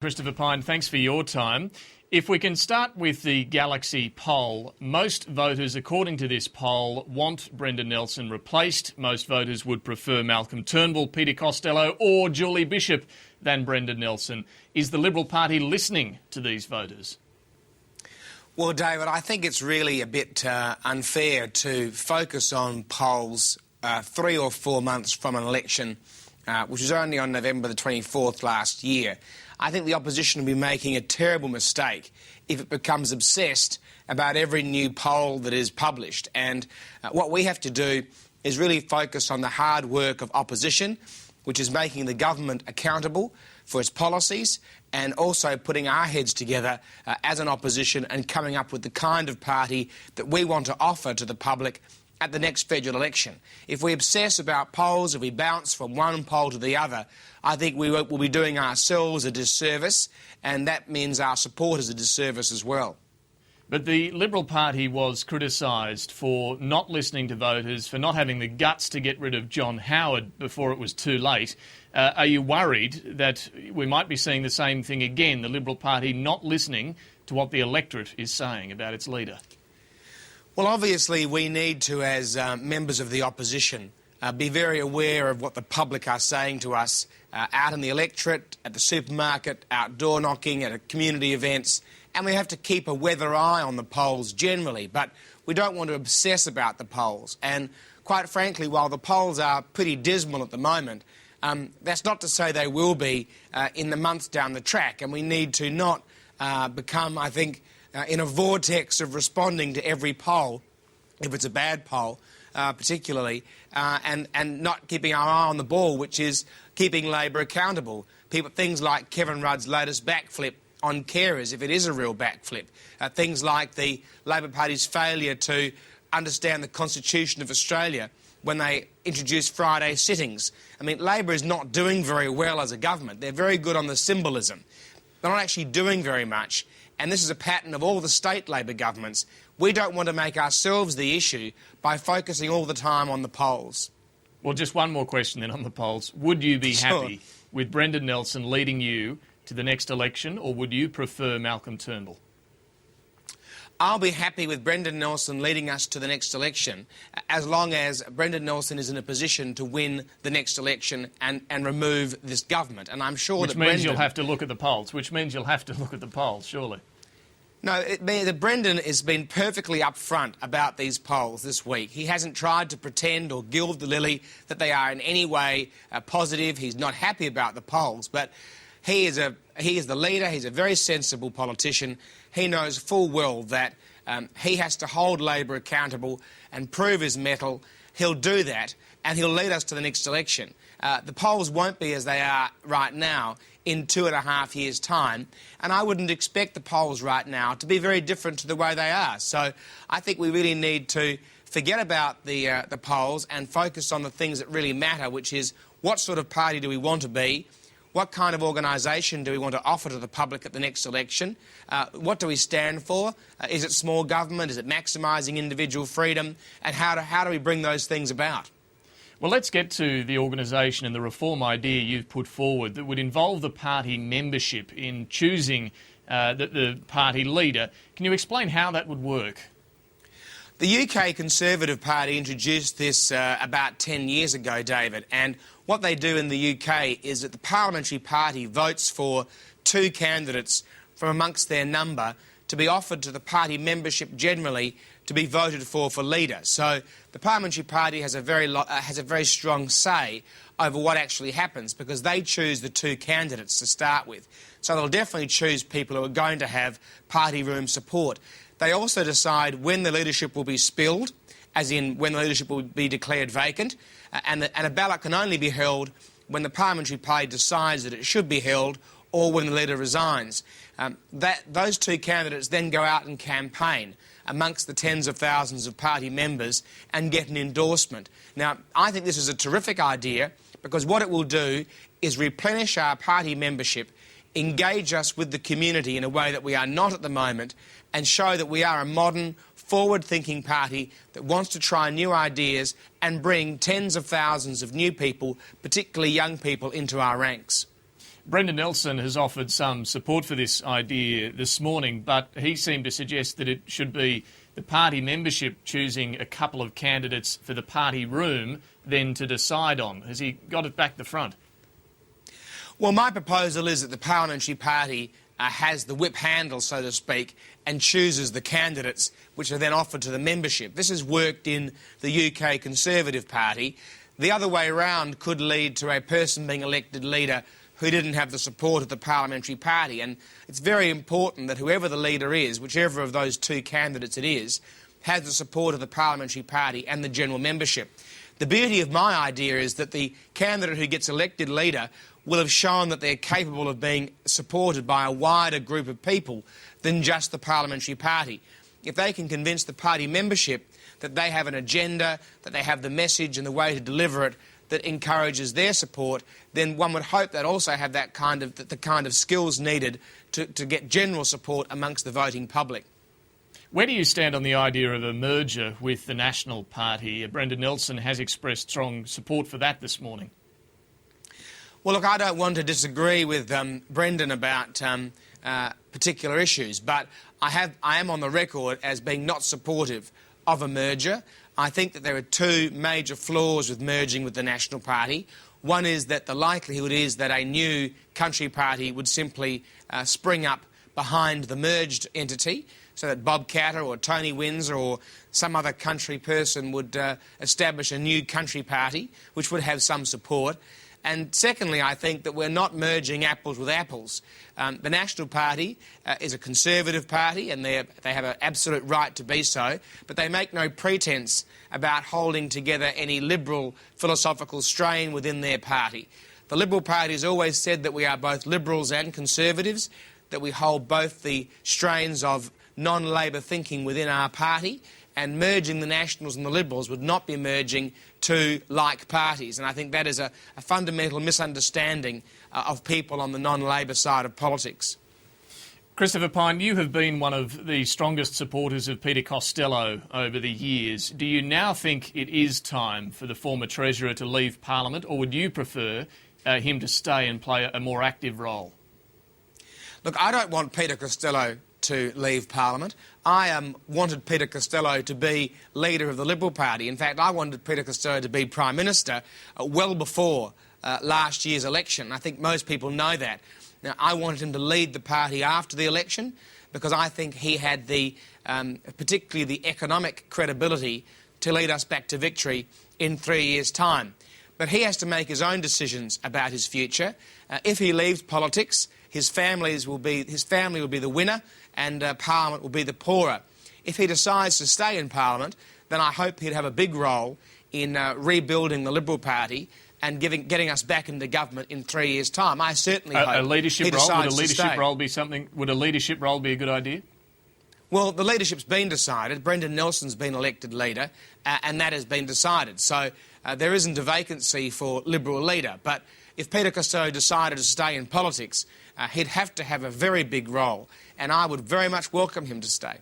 Christopher Pyne, thanks for your time. If we can start with the Galaxy poll, most voters, according to this poll, want Brendan Nelson replaced. Most voters would prefer Malcolm Turnbull, Peter Costello or Julie Bishop than Brendan Nelson. Is the Liberal Party listening to these voters? Well, David, I think it's really a bit unfair to focus on polls 3 or 4 months from an election, which was only on November the 24th last year. I think the opposition will be making a terrible mistake if it becomes obsessed about every new poll that is published. And what we have to do is really focus on the hard work of opposition, which is making the government accountable for its policies and also putting our heads together as an opposition and coming up with the kind of party that we want to offer to the public at the next federal election. If we obsess about polls, if we bounce from one poll to the other, I think we will be doing ourselves a disservice, and that means our supporters a disservice as well. But the Liberal Party was criticised for not listening to voters, for not having the guts to get rid of John Howard before it was too late. Are you worried that we might be seeing the same thing again, the Liberal Party not listening to what the electorate is saying about its leader? Well, obviously we need to, as members of the opposition, be very aware of what the public are saying to us out in the electorate, at the supermarket, outdoor knocking, at community events, and we have to keep a weather eye on the polls generally, but we don't want to obsess about the polls. And quite frankly, while the polls are pretty dismal at the moment, that's not to say they will be in the months down the track, and we need to not become, I think, in a vortex of responding to every poll, if it's a bad poll, particularly, and not keeping our eye on the ball, which is keeping Labor accountable. Things like Kevin Rudd's latest backflip on carers, if it is a real backflip. Things like the Labor Party's failure to understand the Constitution of Australia when they introduced Friday sittings. I mean, Labor is not doing very well as a government. They're very good on the symbolism. They're not actually doing very much. And this is a pattern of all the state Labor governments. We don't want to make ourselves the issue by focusing all the time on the polls. Well, just one more question then on the polls. Would you be happy with Brendan Nelson leading you to the next election, or would you prefer Malcolm Turnbull? I'll be happy with Brendan Nelson leading us to the next election as long as Brendan Nelson is in a position to win the next election and remove this government. And I'm sure that Brendan... Which means you'll have to look at the polls. Which means you'll have to look at the polls, surely. No, Brendan has been perfectly upfront about these polls this week. He hasn't tried to pretend or gild the lily that they are in any way positive. He's not happy about the polls, but he is the leader. He's a very sensible politician. He knows full well that he has to hold Labor accountable and prove his mettle. He'll do that, and he'll lead us to the next election. The polls won't be as they are right now in 2.5 years' time, and I wouldn't expect the polls right now to be very different to the way they are. So I think we really need to forget about the polls and focus on the things that really matter, which is what sort of party do we want to be, what kind of organisation do we want to offer to the public at the next election, what do we stand for, is it small government, is it maximising individual freedom, and how do we bring those things about? Well, let's get to the organisation and the reform idea you've put forward that would involve the party membership in choosing the party leader. Can you explain how that would work? The UK Conservative Party introduced this about 10 years ago, David, and what they do in the UK is that the parliamentary party votes for 2 candidates from amongst their number to be offered to the party membership generally to be voted for leader. So the parliamentary party has a very strong say over what actually happens because they choose the 2 candidates to start with. So they'll definitely choose people who are going to have party room support. They also decide when the leadership will be spilled, as in when the leadership will be declared vacant, and a ballot can only be held when the parliamentary party decides that it should be held or when the leader resigns. Those 2 candidates then go out and campaign amongst the tens of thousands of party members and get an endorsement. Now, I think this is a terrific idea because what it will do is replenish our party membership, engage us with the community in a way that we are not at the moment, and show that we are a modern, forward-thinking party that wants to try new ideas and bring tens of thousands of new people, particularly young people, into our ranks. Brendan Nelson has offered some support for this idea this morning, but he seemed to suggest that it should be the party membership choosing a couple of candidates for the party room then to decide on. Has he got it back the front? Well, my proposal is that the parliamentary party has the whip handle, so to speak, and chooses the candidates which are then offered to the membership. This has worked in the UK Conservative Party. The other way around could lead to a person being elected leader who didn't have the support of the parliamentary party. And it's very important that whoever the leader is, whichever of those two candidates it is, has the support of the parliamentary party and the general membership. The beauty of my idea is that the candidate who gets elected leader will have shown that they're capable of being supported by a wider group of people than just the parliamentary party. If they can convince the party membership that they have an agenda, that they have the message and the way to deliver it that encourages their support, then one would hope they'd also have the kind of skills needed to get general support amongst the voting public. Where do you stand on the idea of a merger with the National Party? Brendan Nelson has expressed strong support for that this morning. Well, look, I don't want to disagree with Brendan about particular issues, but I am on the record as being not supportive of a merger. I think that there are two major flaws with merging with the National Party. One is that the likelihood is that a new country party would simply spring up behind the merged entity, so that Bob Catter or Tony Windsor or some other country person would establish a new country party, which would have some support. And secondly, I think that we're not merging apples with apples. The National Party is a Conservative party, and they have an absolute right to be so, but they make no pretence about holding together any liberal philosophical strain within their party. The Liberal Party has always said that we are both Liberals and Conservatives, that we hold both the strains of non-Labor thinking within our party, and merging the Nationals and the Liberals would not be merging two like parties. And I think that is a fundamental misunderstanding of people on the non-Labor side of politics. Christopher Pyne, you have been one of the strongest supporters of Peter Costello over the years. Do you now think it is time for the former Treasurer to leave Parliament, or would you prefer him to stay and play a more active role? Look, I don't want Peter Costello to leave Parliament. I wanted Peter Costello to be leader of the Liberal Party. In fact, I wanted Peter Costello to be Prime Minister well before last year's election. I think most people know that. Now, I wanted him to lead the party after the election because I think he had particularly the economic credibility to lead us back to victory in 3 years' time. But he has to make his own decisions about his future. If he leaves politics, his family will be the winner and Parliament will be the poorer. If he decides to stay in Parliament, then I hope he'd have a big role in rebuilding the Liberal Party and getting us back into government in 3 years' time. I certainly hope a leadership he role. decides Would a to stay. leadership role be something? Would a leadership role be a good idea? Well, the leadership's been decided. Brendan Nelson's been elected leader, and that has been decided. So there isn't a vacancy for Liberal leader. But if Peter Costello decided to stay in politics, he'd have to have a very big role, and I would very much welcome him to stay.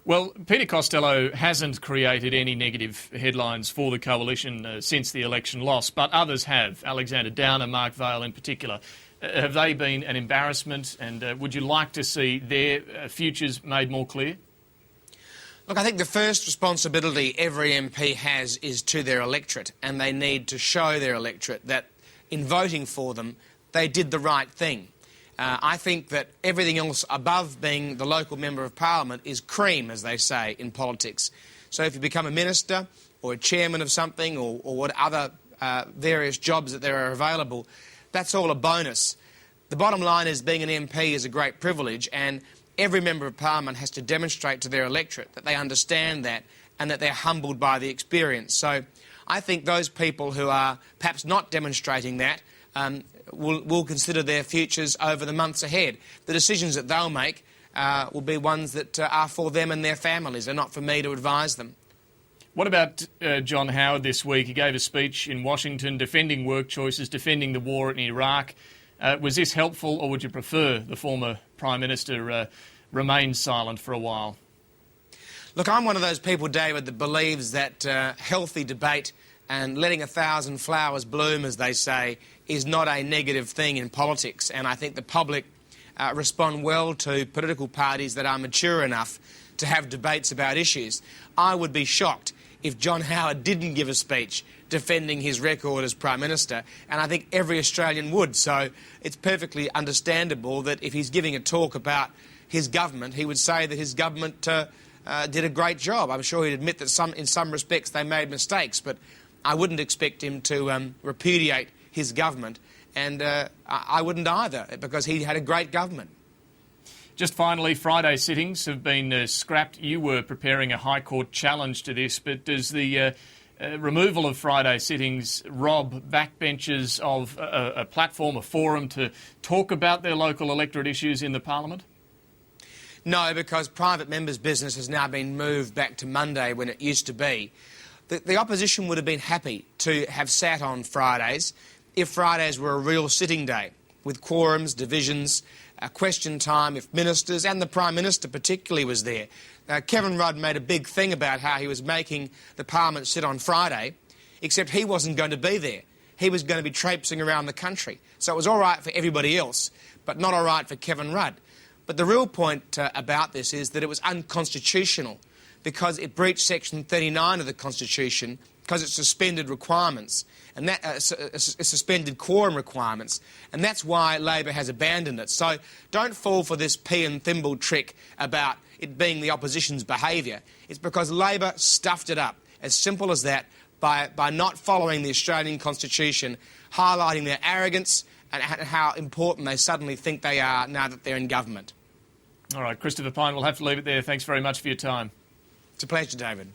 Well, Peter Costello hasn't created any negative headlines for the coalition since the election loss, but others have. Alexander Downer, Mark Vaile in particular. Have they been an embarrassment, and would you like to see their futures made more clear? Look, I think the first responsibility every MP has is to their electorate, and they need to show their electorate that in voting for them, they did the right thing. I think that everything else above being the local member of Parliament is cream, as they say, in politics. So if you become a minister or a chairman of something or what other various jobs that there are available, that's all a bonus. The bottom line is being an MP is a great privilege, and every member of Parliament has to demonstrate to their electorate that they understand that and that they're humbled by the experience. So I think those people who are perhaps not demonstrating that will consider their futures over the months ahead. The decisions that they'll make will be ones that are for them and their families. They're not for me to advise them. What about John Howard this week? He gave a speech in Washington defending work choices, defending the war in Iraq. Was this helpful, or would you prefer the former Prime Minister remain silent for a while? Look, I'm one of those people, David, that believes that healthy debate and letting 1,000 flowers bloom, as they say, is not a negative thing in politics. And I think the public respond well to political parties that are mature enough to have debates about issues. I would be shocked if John Howard didn't give a speech defending his record as Prime Minister, and I think every Australian would. So it's perfectly understandable that if he's giving a talk about his government, he would say that his government did a great job. I'm sure he'd admit that in some respects they made mistakes, but I wouldn't expect him to repudiate his government, and I wouldn't either, because he had a great government. Just finally, Friday sittings have been scrapped. You were preparing a High Court challenge to this, but does the removal of Friday sittings rob backbenchers of a platform, a forum to talk about their local electorate issues in the Parliament? No, because private members' business has now been moved back to Monday when it used to be. The opposition would have been happy to have sat on Fridays if Fridays were a real sitting day, with quorums, divisions, question time, if ministers and the Prime Minister particularly was there. Kevin Rudd made a big thing about how he was making the Parliament sit on Friday, except he wasn't going to be there. He was going to be traipsing around the country. So it was all right for everybody else, but not all right for Kevin Rudd. But the real point about this is that it was unconstitutional because it breached Section 39 of the Constitution because it suspended requirements, and that suspended quorum requirements, and that's why Labor has abandoned it. So don't fall for this pea and thimble trick about it being the opposition's behaviour. It's because Labor stuffed it up, as simple as that, by not following the Australian Constitution, highlighting their arrogance and how important they suddenly think they are now that they're in government. All right, Christopher Pyne, we'll have to leave it there. Thanks very much for your time. It's a pleasure, David.